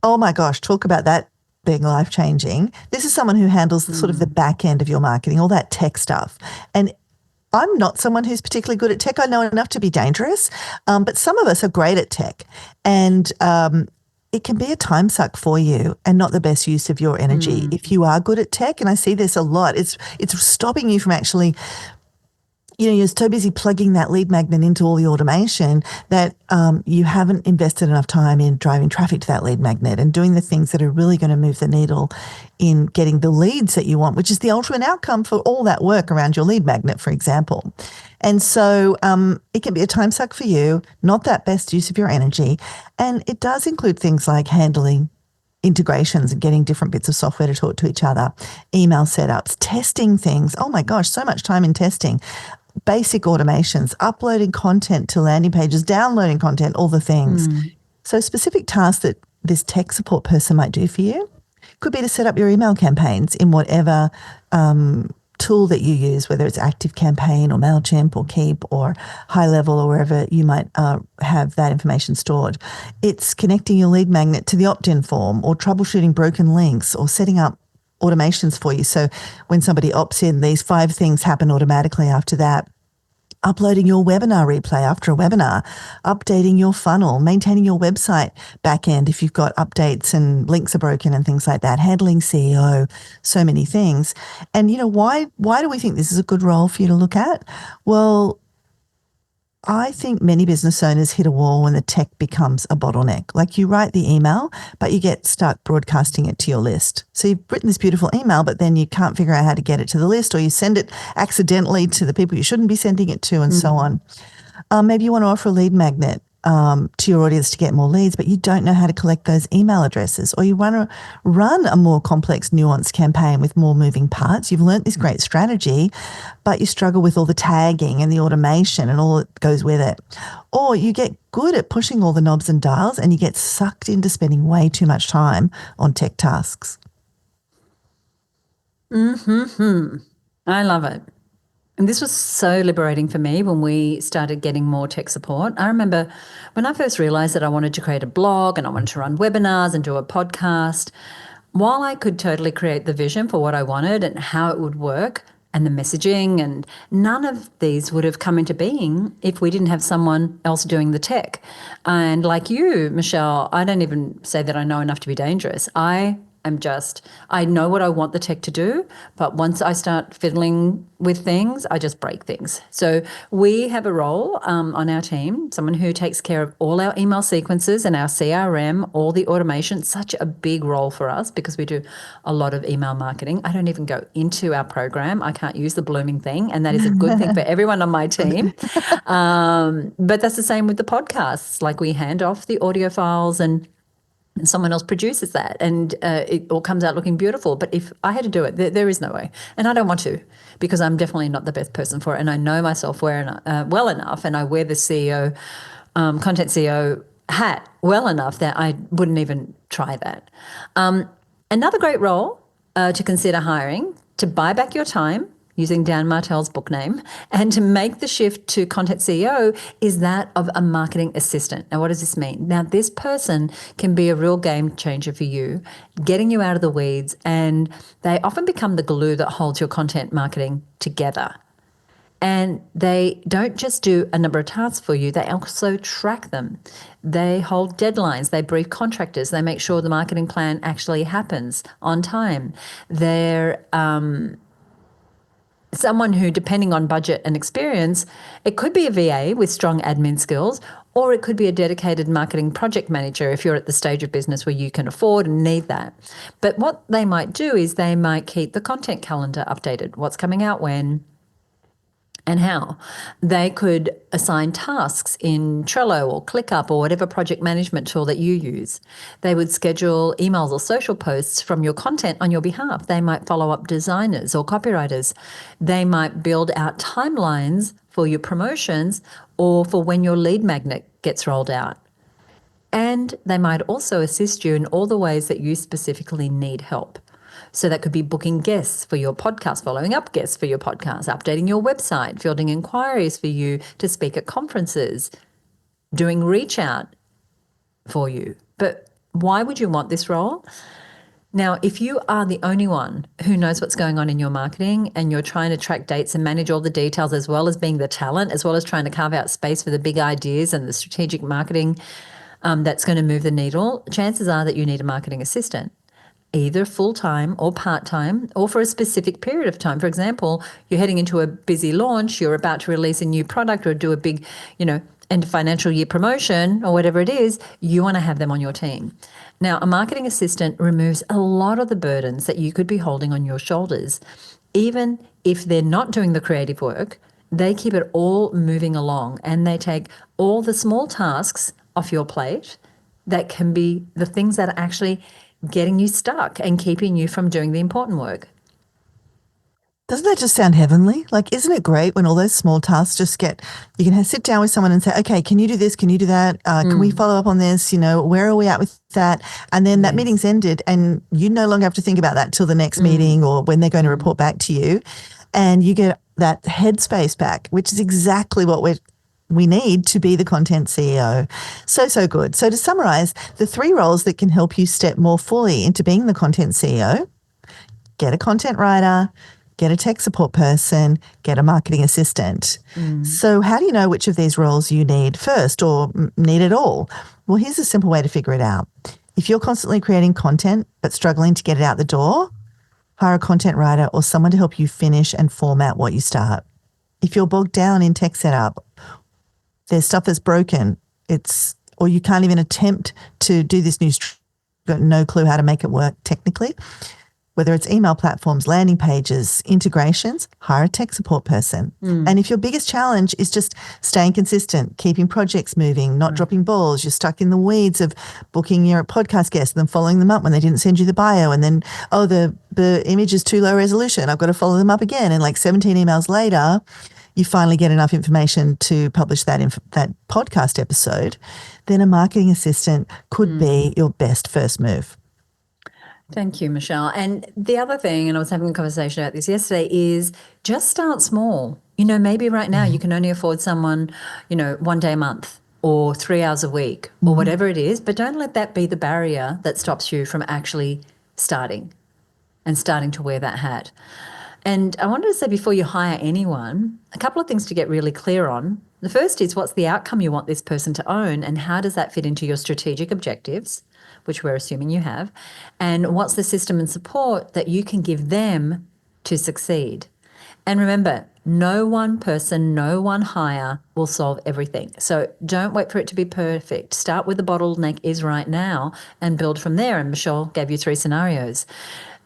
Oh my gosh, talk about that being life-changing. This is someone who handles the sort of the back end of your marketing, all that tech stuff. And I'm not someone who's particularly good at tech. I know enough to be dangerous, but some of us are great at tech, and it can be a time suck for you and not the best use of your energy. If you are good at tech, and I see this a lot, it's stopping you from actually, you're so busy plugging that lead magnet into all the automation that you haven't invested enough time in driving traffic to that lead magnet and doing the things that are really going to move the needle in getting the leads that you want, which is the ultimate outcome for all that work around your lead magnet, for example. And so it can be a time suck for you, not that best use of your energy. And it does include things like handling integrations and getting different bits of software to talk to each other, email setups, testing things. Oh my gosh, so much time in testing. Basic automations, uploading content to landing pages, downloading content, all the things. So specific tasks that this tech support person might do for you could be to set up your email campaigns in whatever tool that you use, whether it's ActiveCampaign or MailChimp or Keep or High Level or wherever you might have that information stored. It's connecting your lead magnet to the opt-in form, or troubleshooting broken links, or setting up automations for you. So when somebody opts in, these 5 things happen automatically after that. Uploading your webinar replay after a webinar, updating your funnel, maintaining your website backend if you've got updates and links are broken and things like that, handling CEO, so many things. And, why do we think this is a good role for you to look at? Well, I think many business owners hit a wall when the tech becomes a bottleneck. Like you write the email, but you get stuck broadcasting it to your list. So you've written this beautiful email, but then you can't figure out how to get it to the list, or you send it accidentally to the people you shouldn't be sending it to, and so on. Maybe you want to offer a lead magnet to your audience to get more leads, but you don't know how to collect those email addresses, or you want to run a more complex, nuanced campaign with more moving parts. You've learnt this great strategy, but you struggle with all the tagging and the automation and all that goes with it. Or you get good at pushing all the knobs and dials and you get sucked into spending way too much time on tech tasks. I love it. And this was so liberating for me when we started getting more tech support. I remember when I first realized that I wanted to create a blog and I wanted to run webinars and do a podcast, while I could totally create the vision for what I wanted and how it would work and the messaging, and none of these would have come into being if we didn't have someone else doing the tech. And like you, Michelle, I don't even say that I know enough to be dangerous. I know what I want the tech to do, but once I start fiddling with things, I just break things. So we have a role on our team, someone who takes care of all our email sequences and our CRM, all the automation. Such a big role for us because we do a lot of email marketing. I don't even go into our program. I can't use the blooming thing, and that is a good thing for everyone on my team. But that's the same with the podcasts. Like we hand off the audio files and someone else produces that, and it all comes out looking beautiful. But if I had to do it, there is no way. And I don't want to, because I'm definitely not the best person for it. And I know myself well enough, and I wear the CEO, content CEO hat well enough that I wouldn't even try that. Another great role to consider hiring, to buy back your time, using Dan Martell's book name, and to make the shift to content CEO is that of a marketing assistant. Now, what does this mean? Now, this person can be a real game changer for you, getting you out of the weeds, and they often become the glue that holds your content marketing together. And they don't just do a number of tasks for you, they also track them. They hold deadlines, they brief contractors, they make sure the marketing plan actually happens on time. They're someone who, depending on budget and experience, it could be a VA with strong admin skills, or it could be a dedicated marketing project manager if you're at the stage of business where you can afford and need that. But what they might do is they might keep the content calendar updated, what's coming out when, and how. They could assign tasks in Trello or ClickUp or whatever project management tool that you use. They would schedule emails or social posts from your content on your behalf. They might follow up designers or copywriters. They might build out timelines for your promotions or for when your lead magnet gets rolled out. And they might also assist you in all the ways that you specifically need help. So that could be booking guests for your podcast, following up guests for your podcast, updating your website, fielding inquiries for you to speak at conferences, doing reach out for you. But why would you want this role? Now, if you are the only one who knows what's going on in your marketing and you're trying to track dates and manage all the details, as well as being the talent, as well as trying to carve out space for the big ideas and the strategic marketing that's going to move the needle, chances are that you need a marketing assistant, either full-time or part-time, or for a specific period of time. For example, you're heading into a busy launch, you're about to release a new product or do a big, end of financial year promotion or whatever it is, you want to have them on your team. Now, a marketing assistant removes a lot of the burdens that you could be holding on your shoulders. Even if they're not doing the creative work, they keep it all moving along, and they take all the small tasks off your plate that can be the things that are actually getting you stuck and keeping you from doing the important work. Doesn't that just sound heavenly? Like, isn't it great when all those small tasks you can sit down with someone and say, okay, can you do this? Can you do that? Can we follow up on this? Where are we at with that? And then that meeting's ended and you no longer have to think about that till the next meeting or when they're going to report back to you. And you get that headspace back, which is exactly what we need to be the content CEO. So good. So to summarize, the 3 roles that can help you step more fully into being the content CEO: get a content writer, get a tech support person, get a marketing assistant. So how do you know which of these roles you need first or need at all? Well, here's a simple way to figure it out. If you're constantly creating content but struggling to get it out the door, hire a content writer or someone to help you finish and format what you start. If you're bogged down in tech setup there's stuff that's broken. Or you can't even attempt to do this new, you've got no clue how to make it work technically. Whether it's email platforms, landing pages, integrations, hire a tech support person. And if your biggest challenge is just staying consistent, keeping projects moving, not dropping balls, you're stuck in the weeds of booking your podcast guests and then following them up when they didn't send you the bio, and then, the image is too low resolution, I've got to follow them up again. And like 17 emails later, you finally get enough information to publish that podcast episode, then a marketing assistant could be your best first move. Thank you, Michelle. And the other thing, and I was having a conversation about this yesterday, is just start small. Maybe right now you can only afford someone, 1 day a month or 3 hours a week or whatever it is, but don't let that be the barrier that stops you from actually starting to wear that hat. And I wanted to say, before you hire anyone, a couple of things to get really clear on. The first is, what's the outcome you want this person to own, and how does that fit into your strategic objectives, which we're assuming you have, and what's the system and support that you can give them to succeed. And remember, no one person, no one hire will solve everything. So don't wait for it to be perfect. Start where the bottleneck is right now and build from there. And Michelle gave you 3 scenarios.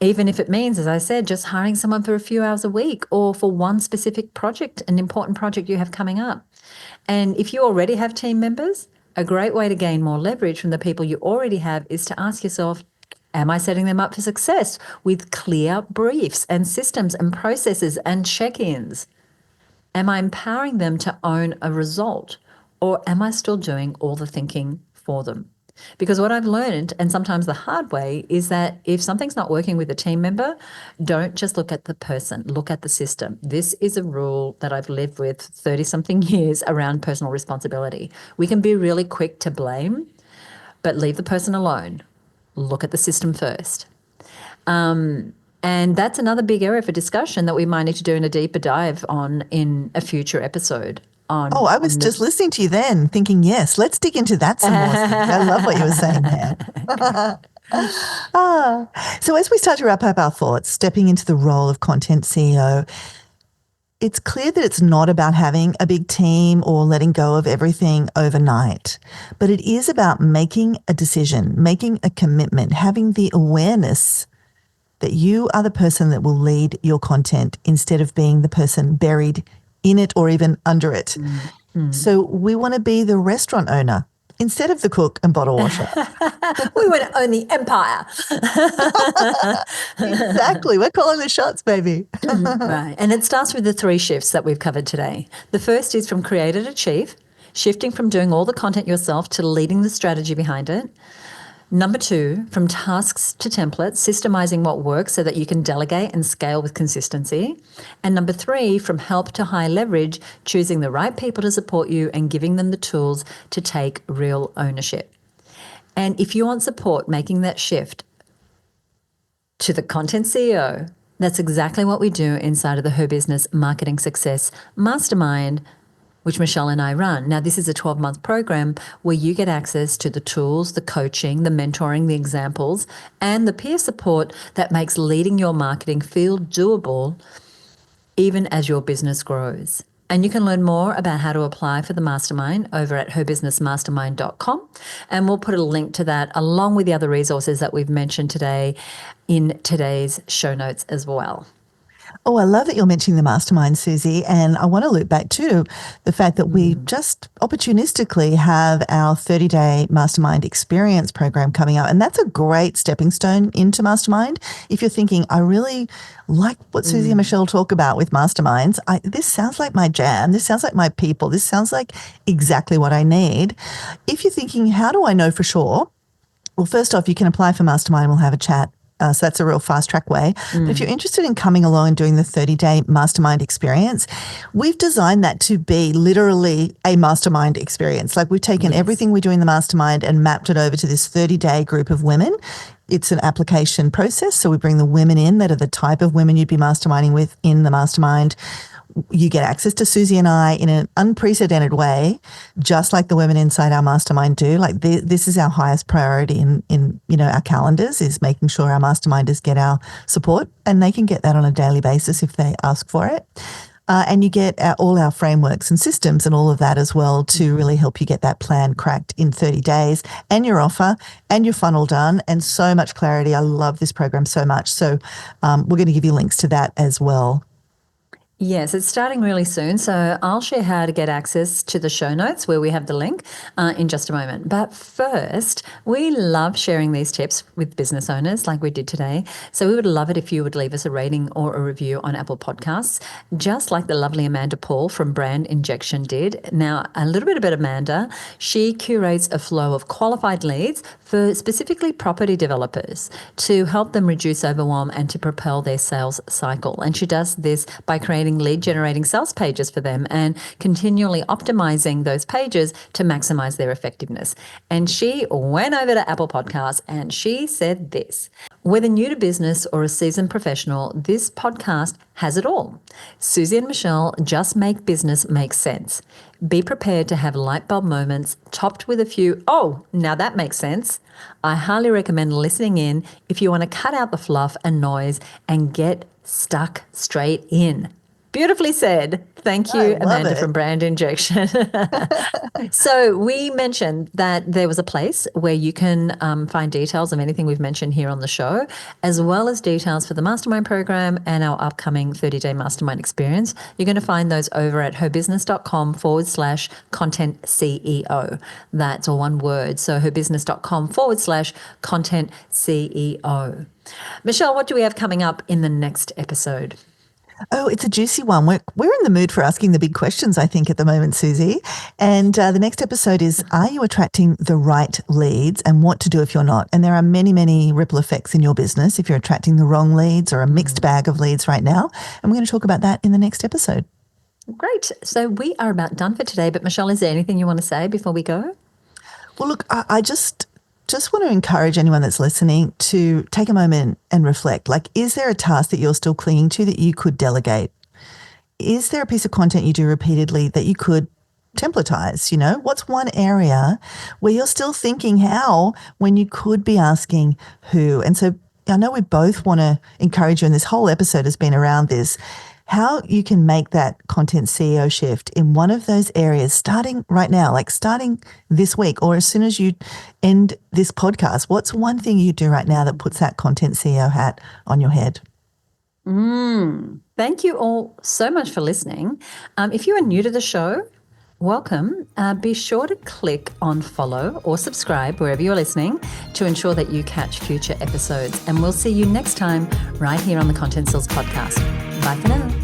Even if it means, as I said, just hiring someone for a few hours a week or for one specific project, an important project you have coming up. And if you already have team members, a great way to gain more leverage from the people you already have is to ask yourself, am I setting them up for success with clear briefs and systems and processes and check-ins? Am I empowering them to own a result, or am I still doing all the thinking for them? Because what I've learned, and sometimes the hard way, is that if something's not working with a team member, don't just look at the person, look at the system. This is a rule that I've lived with 30-something years around personal responsibility. We can be really quick to blame, but leave the person alone. Look at the system first. And that's another big area for discussion that we might need to do in a deeper dive on in a future episode. I was just listening to you then thinking, yes, let's dig into that some more. I love what you were saying there. So as we start to wrap up our thoughts, stepping into the role of content CEO, it's clear that it's not about having a big team or letting go of everything overnight, but it is about making a decision, making a commitment, having the awareness that you are the person that will lead your content instead of being the person buried in it or even under it. So we want to be the restaurant owner instead of the cook and bottle washer. We want to own the empire. Exactly. We're calling the shots, baby. Right. And it starts with the 3 shifts that we've covered today. The first is from creator to chief, shifting from doing all the content yourself to leading the strategy behind it. Number 2, from tasks to templates, systemizing what works so that you can delegate and scale with consistency. And number 3, from help to high leverage, choosing the right people to support you and giving them the tools to take real ownership. And if you want support making that shift to the content CEO, that's exactly what we do inside of the Her Business Marketing Success Mastermind, which Michelle and I run. Now, this is a 12-month program where you get access to the tools, the coaching, the mentoring, the examples, and the peer support that makes leading your marketing feel doable even as your business grows. And you can learn more about how to apply for the mastermind over at herbusinessmastermind.com. And we'll put a link to that along with the other resources that we've mentioned today in today's show notes as well. Oh, I love that you're mentioning the mastermind, Suzi. And I want to loop back to the fact that we just opportunistically have our 30-day mastermind experience program coming up. And that's a great stepping stone into mastermind. If you're thinking, I really like what Suzi and Michelle talk about with masterminds, this sounds like my jam. This sounds like my people. This sounds like exactly what I need. If you're thinking, how do I know for sure? Well, first off, you can apply for mastermind. We'll have a chat. So that's a real fast track way. But if you're interested in coming along and doing the 30-day mastermind experience, we've designed that to be literally a mastermind experience. Like we've taken everything we do in the mastermind and mapped it over to this 30-day group of women. It's an application process. So we bring the women in that are the type of women you'd be masterminding with in the mastermind. You get access to Suzi and I in an unprecedented way, just like the women inside our mastermind do. Like this is our highest priority in our calendars, is making sure our masterminders get our support, and they can get that on a daily basis if they ask for it. And you get all our frameworks and systems and all of that as well to really help you get that plan cracked in 30 days and your offer and your funnel done, and so much clarity. I love this program so much. So we're going to give you links to that as well. Yes, it's starting really soon. So I'll share how to get access to the show notes where we have the link in just a moment. But first, we love sharing these tips with business owners like we did today. So we would love it if you would leave us a rating or a review on Apple Podcasts, just like the lovely Amanda Paul from Brand Injection did. Now, a little bit about Amanda. She curates a flow of qualified leads for specifically property developers to help them reduce overwhelm and to propel their sales cycle. And she does this by creating lead generating sales pages for them and continually optimizing those pages to maximize their effectiveness. And she went over to Apple Podcasts and she said this: whether new to business or a seasoned professional, this podcast has it all. Suzi and Michelle just make business make sense. Be prepared to have light bulb moments topped with a few, oh, now that makes sense. I highly recommend listening in if you want to cut out the fluff and noise and get stuck straight in. Beautifully said. Thank you, Amanda from Brand Injection. So we mentioned that there was a place where you can find details of anything we've mentioned here on the show, as well as details for the Mastermind program and our upcoming 30-day Mastermind experience. You're going to find those over at herbusiness.com/content CEO. That's all one word. So herbusiness.com/content CEO. Michelle, what do we have coming up in the next episode? Oh, it's a juicy one. We're in the mood for asking the big questions, I think, at the moment, Suzi. And the next episode is, are you attracting the right leads, and what to do if you're not? And there are many, many ripple effects in your business if you're attracting the wrong leads or a mixed bag of leads right now. And we're going to talk about that in the next episode. Great. So we are about done for today. But Michelle, is there anything you want to say before we go? Well, look, I just want to encourage anyone that's listening to take a moment and reflect. Like, is there a task that you're still clinging to that you could delegate? Is there a piece of content you do repeatedly that you could templatize? You know, what's one area where you're still thinking how when you could be asking who? And so I know we both want to encourage you, and this whole episode has been around this, how you can make that content CEO shift in one of those areas starting right now, like starting this week or as soon as you end this podcast. What's one thing you do right now that puts that content CEO hat on your head? Thank you all so much for listening. If you are new to the show, welcome. Be sure to click on follow or subscribe wherever you're listening to ensure that you catch future episodes. And we'll see you next time right here on the Content Skills Podcast. Bye for now.